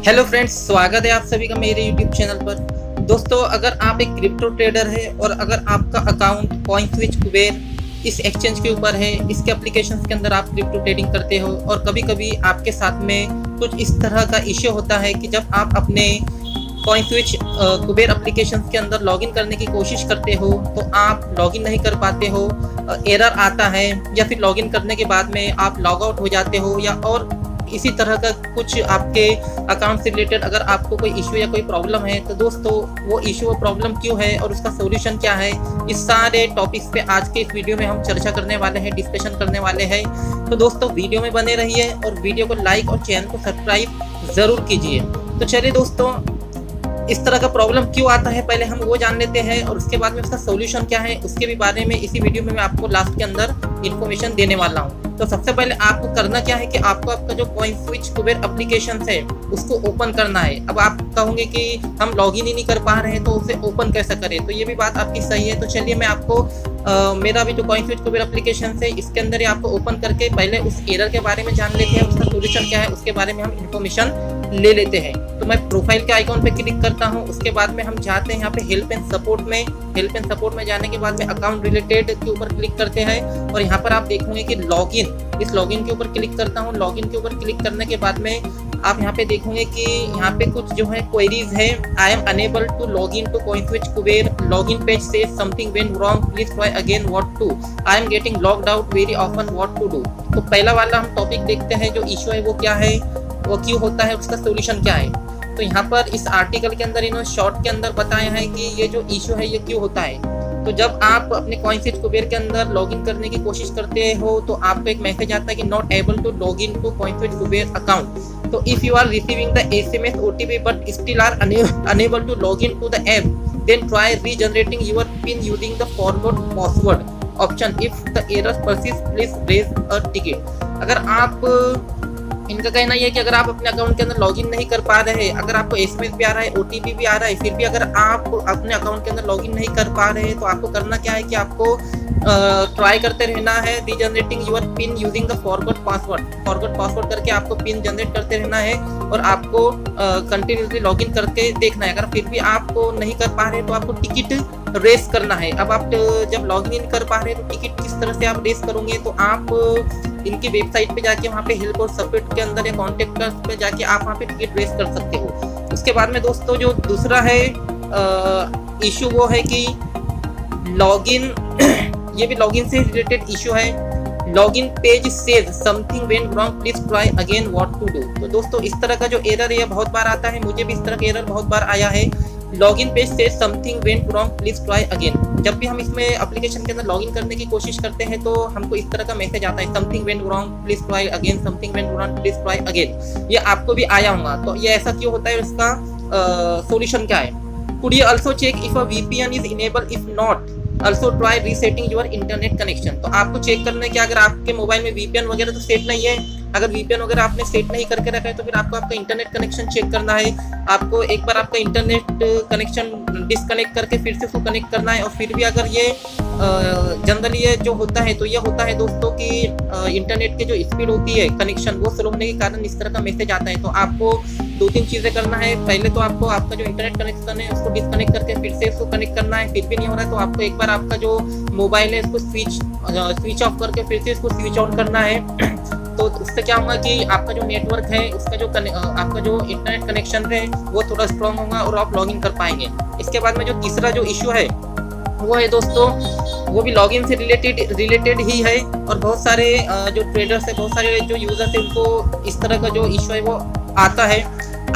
Hello friends, स्वागत है आप सभी का मेरे यूट्यूब चैनल पर। दोस्तों, अगर आप एक क्रिप्टो ट्रेडर है और अगर आपका अकाउंट कॉइनस्विच कुबेर इस एक्सचेंज के ऊपर है, इसके एप्लीकेशंस के अंदर आप क्रिप्टो ट्रेडिंग करते हो और कभी कभी आपके साथ में कुछ इस तरह का इश्यू होता है कि जब आप अपने कॉइनस्विच कुबेर एप्लीकेशंस के अंदर लॉगिन करने की कोशिश करते हो तो आप लॉगिन नहीं कर पाते हो, एरर आता है, या फिर लॉगिन करने के बाद में आप लॉग आउट हो जाते हो, या और इसी तरह का कुछ आपके अकाउंट से रिलेटेड अगर आपको कोई इशू या कोई प्रॉब्लम है तो दोस्तों वो इशू और प्रॉब्लम क्यों है और उसका सॉल्यूशन क्या है, इस सारे टॉपिक्स पे आज के इस वीडियो में हम चर्चा करने वाले हैं, डिस्कशन करने वाले हैं। तो दोस्तों वीडियो में बने रहिए और वीडियो को लाइक और चैनल को सब्सक्राइब ज़रूर कीजिए। तो चलिए दोस्तों, इस तरह का प्रॉब्लम क्यों आता है पहले हम वो जान लेते हैं और उसके बाद में उसका सॉल्यूशन क्या है उसके भी बारे में इसी वीडियो में मैं आपको लास्ट के अंदर इन्फॉर्मेशन देने वाला हूँ। तो सबसे पहले आपको करना क्या है कि आपको आपका जो कॉइनस्विच कुबेर एप्लीकेशन है उसको ओपन करना है। अब आप कहोगे कि हम लॉगिन ही नहीं कर पा रहे हैं तो उसे ओपन कैसे करें, तो ये भी बात आपकी सही है। तो चलिए मैं आपको मेरा भी जो कॉइनस्विच कुबेर एप्लीकेशन है इसके अंदर ही आपको ओपन करके पहले उस एरर के बारे में जान लेते हैं, उसका सॉल्यूशन क्या है उसके बारे में हम इन्फॉर्मेशन ले लेते हैं। तो मैं प्रोफाइल के आइकॉन पे क्लिक करता हूं, उसके बाद में हम जाते हैं यहाँ पे हेल्प एंड सपोर्ट में। हेल्प एंड सपोर्ट में जाने के बाद में अकाउंट रिलेटेड के ऊपर क्लिक करते हैं और यहाँ पर आप देखोगे कि लॉगिन, इस लॉगिन के ऊपर क्लिक करता हूँ। लॉगिन के ऊपर क्लिक करने के बाद में आप यहाँ पे देखोगे कि यहाँ पे कुछ जो है क्वेरीज है। I am unable to log in to CoinSwitch Kuber, login page says something went wrong, please try again, what to, I am getting logged out very often, what to do. तो पहला वाला हम टॉपिक देखते हैं, जो issue है वो क्या है, वो क्यों होता है, उसका सॉल्यूशन क्या है। तो यहाँ पर इस आर्टिकल के अंदर इन्होंने शॉर्ट के अंदर बताया है कि ये जो इशू है ये क्यों होता है। तो जब आप अपने कॉइनस्विच कुबेर के अंदर लॉगिन करने की कोशिश करते हो तो आपको एक मैसेज आता है कि not able to log in to CoinSwitch Kuber account. तो if you are receiving the SMS OTP but still are unable to log in to the app, then try regenerating your pin using the forward password option. If the error persist please raise a ticket. अगर आप, इनका कहना यह है कि अगर आप अपने अकाउंट के अंदर लॉगिन नहीं कर पा रहे, अगर आपको SMS भी आ रहा है, OTP भी आ रहा है, फिर भी अगर आप अपने अकाउंट के अंदर लॉगिन नहीं कर पा रहे तो आपको करना क्या है कि आपको ट्राई करते रहना है, regenerating your pin using the forward password करके आपको पिन जनरेट करते रहना है और आपको कंटिन्यूसली लॉगिन करके देखना है। अगर फिर भी आपको नहीं कर पा रहे तो आपको टिकट रेस करना है। अब आप जब लॉगिन नहीं कर पा रहे तो टिकट किस तरह से आप रेस करोगे, तो आप इनकी वेबसाइट पे जाके वहाँ पे हेल्प और सपोर्ट के अंदर या कॉन्टेक्ट पे जाके आप वहाँ पे टिकट रेस कर सकते हो। उसके बाद में दोस्तों जो दूसरा है इशू वो है कि लॉगिन ये भी लॉगिन से रिलेटेड इशू है। Login page says something went wrong, please try again, what to do. तो दोस्तों इस तरह का जो एरर है बहुत बार आता है, मुझे भी इस तरह का एरर बहुत बार आया है। Login page says something went wrong, please try again. जब भी हम इसमें एप्लीकेशन के अंदर लॉगिन करने की कोशिश करते हैं तो हमको इस तरह का मैसेज आता है, something went wrong, please try again, something went wrong, please try again. ये आपको भी आया होगा। तो ये ऐसा क्यों होता है, इसका सॉल्यूशन क्या है। Could you also check if a VPN is enable, if not also try resetting your internet connection। तो आपको चेक करना है कि अगर आपके मोबाइल में VPN वगैरह तो सेट नहीं है, अगर VPN वगैरह आपने सेट नहीं करके रखा है तो फिर आपको आपका इंटरनेट कनेक्शन चेक करना है। आपको एक बार आपका इंटरनेट कनेक्शन डिस्कनेक्ट करके फिर से उसको कनेक्ट करना है। और फिर भी अगर ये जनरली ये जो होता है तो ये होता है दोस्तों कि इंटरनेट की जो स्पीड होती है कनेक्शन वो स्लो होने के कारण इस तरह का मैसेज आता है। तो आपको 2-3 चीज़ें करना है। पहले तो आपको आपका जो इंटरनेट कनेक्शन है उसको डिस्कनेक्ट करके फिर से उसको कनेक्ट करना है, फिर भी नहीं हो रहा है तो आपको एक बार आपका जो मोबाइल है उसको स्विच ऑफ करके फिर से इसको स्विच ऑन करना है। तो उससे क्या होगा कि आपका जो नेटवर्क है उसका जो आपका जो इंटरनेट कनेक्शन है वो थोड़ा स्ट्रॉन्ग होगा और आप लॉगिन कर पाएंगे। इसके बाद में जो तीसरा जो इशू है वो है दोस्तों, वो भी लॉगिन से रिलेटेड ही है और बहुत सारे जो ट्रेडर्स है, बहुत सारे जो यूजर्स है उनको इस तरह का जो इशू है वो आता है।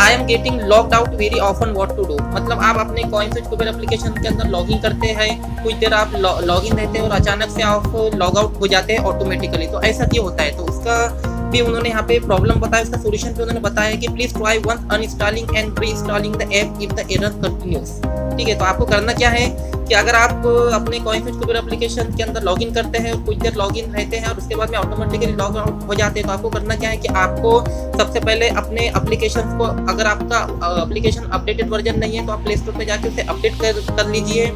I am getting logged out very often, what to do. मतलब आप अपने कॉइनस्विच कुबेर एप्लीकेशन के अंदर लॉगिन करते हैं, कुछ देर आप लॉगिन रहते हैं और अचानक से आप लॉग आउट हो जाते हैं ऑटोमेटिकली। तो ऐसा क्यों होता है, तो उसका भी उन्होंने यहाँ पे प्रॉब्लम बताया, उसका सॉल्यूशन भी उन्होंने बताया कि please try once uninstalling and reinstalling the app if the error continues. ठीक है, तो आपको करना क्या है कि अगर आप अपने कॉइनस्विच कुबेर एप्लीकेशन के अंदर लॉगिन करते हैं और कुछ देर लॉगिन रहते हैं और उसके बाद में ऑटोमेटिकली लॉग आउट हो जाते हैं, तो आपको करना क्या है कि आपको सबसे पहले अपने एप्लीकेशन को, अगर आपका एप्लीकेशन अपडेटेड वर्जन नहीं है तो आप प्ले स्टोर पे जाके उसे अपडेट कर लीजिए।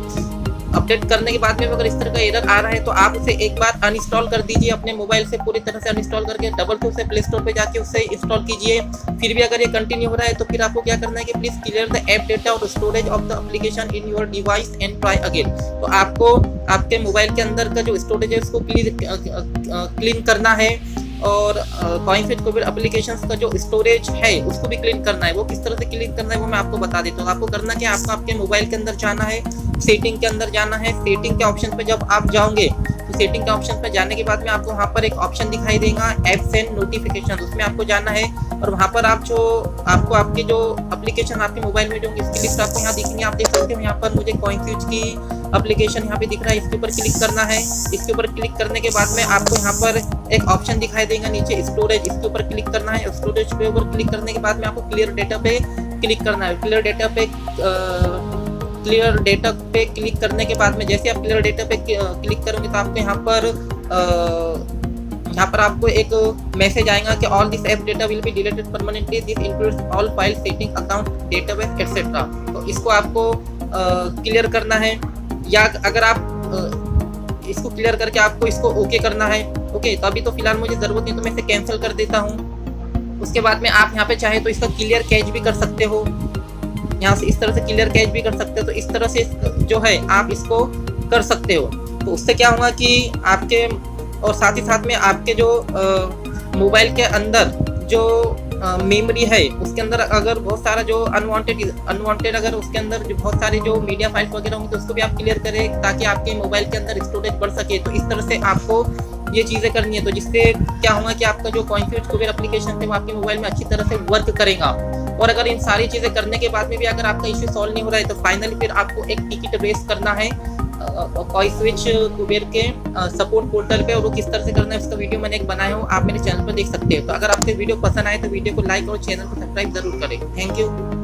अपडेट करने के बाद में अगर इस तरह का एरर आ रहा है तो आप उसे एक बार अनइंस्टॉल कर दीजिए अपने मोबाइल से, पूरी तरह से अनइंस्टॉल करके डबल से उसे प्ले स्टोर पे जाके उसे इंस्टॉल कीजिए। फिर भी अगर ये कंटिन्यू हो रहा है तो फिर आपको क्या करना है कि please clear the app data और storage of the application in your device and try again. तो आपको आपके मोबाइल के अंदर का जो स्टोरेज है उसको क्लीन करना है, और कॉइनफिट कुबेर एप्लीकेशंस का जो स्टोरेज है उसको भी क्लीन करना है। वो किस तरह से क्लीन करना है वो मैं आपको बता देता हूँ। आपको करना क्या, आपको आपके मोबाइल के अंदर जाना है, सेटिंग के अंदर जाना है। सेटिंग के ऑप्शन पे जब आप जाओगे तो सेटिंग के ऑप्शन पे जाने के बाद में आपको वहाँ पर एक ऑप्शन दिखाई देगा एप्स एंड नोटिफिकेशन, उसमें आपको जाना है और वहाँ पर आप जो आपको आपके जो एप्लीकेशन आपके मोबाइल में जो इसकी लिस्ट आपको यहाँ दिखेंगे। आप देख सकते हो यहाँ पर मुझे कॉइनफिट की एप्लीकेशन यहाँ पे दिख रहा है, इसके ऊपर क्लिक करना है। इसके ऊपर क्लिक करने के बाद में आपको यहाँ पर एक ऑप्शन दिखाई देगा नीचे स्टोरेज, इसके ऊपर क्लिक करना है। स्टोरेज के ऊपर क्लिक करने के बाद में आपको क्लियर डेटा पे क्लिक करना है। क्लियर डेटा पे क्लिक करने के बाद में जैसे आप क्लियर डेटा पे क्लिक करोगे तो आपको यहाँ पर आपको एक मैसेज आएगा कि all this app data will be deleted permanently, this includes all file, setting, account, database etcetera. तो इसको आपको क्लियर करना है, या अगर आप इसको क्लियर करके आपको इसको ओके करना है। ओके, तो अभी तो फिलहाल मुझे ज़रूरत नहीं तो मैं इसे कैंसिल कर देता हूँ। उसके बाद में आप यहाँ पे चाहे तो इसका क्लियर कैच भी कर सकते हो, यहाँ से इस तरह से क्लियर कैच भी कर सकते हो। तो इस तरह से जो है आप इसको कर सकते हो। तो उससे क्या होगा कि आपके और साथ ही साथ में आपके जो मोबाइल के अंदर जो मेमोरी है उसके अंदर अगर बहुत सारा जो अनवांटेड अगर उसके अंदर जो बहुत सारे जो मीडिया फाइल्स वगैरह होंगे तो उसको भी आप क्लियर करें ताकि आपके मोबाइल के अंदर स्टोरेज बढ़ सके। तो इस तरह से आपको ये चीज़ें करनी है। तो जिससे क्या होगा कि आपका जो कॉइनफिट कुबेर एप्लीकेशन है वो आपके मोबाइल में अच्छी तरह से वर्क करेगा। और अगर इन सारी चीज़ें करने के बाद में भी अगर आपका इश्यू सॉल्व नहीं हो रहा है तो फाइनली फिर आपको एक टिकट रेस करना है कॉइनस्विच कुबेर के सपोर्ट पोर्टल पे, और वो किस तरह से करना है उसका वीडियो मैंने एक बनाया हूँ, आप मेरे चैनल पर देख सकते हो। तो अगर आपको वीडियो पसंद आए तो वीडियो को लाइक और चैनल को सब्सक्राइब जरूर करें। Thank you.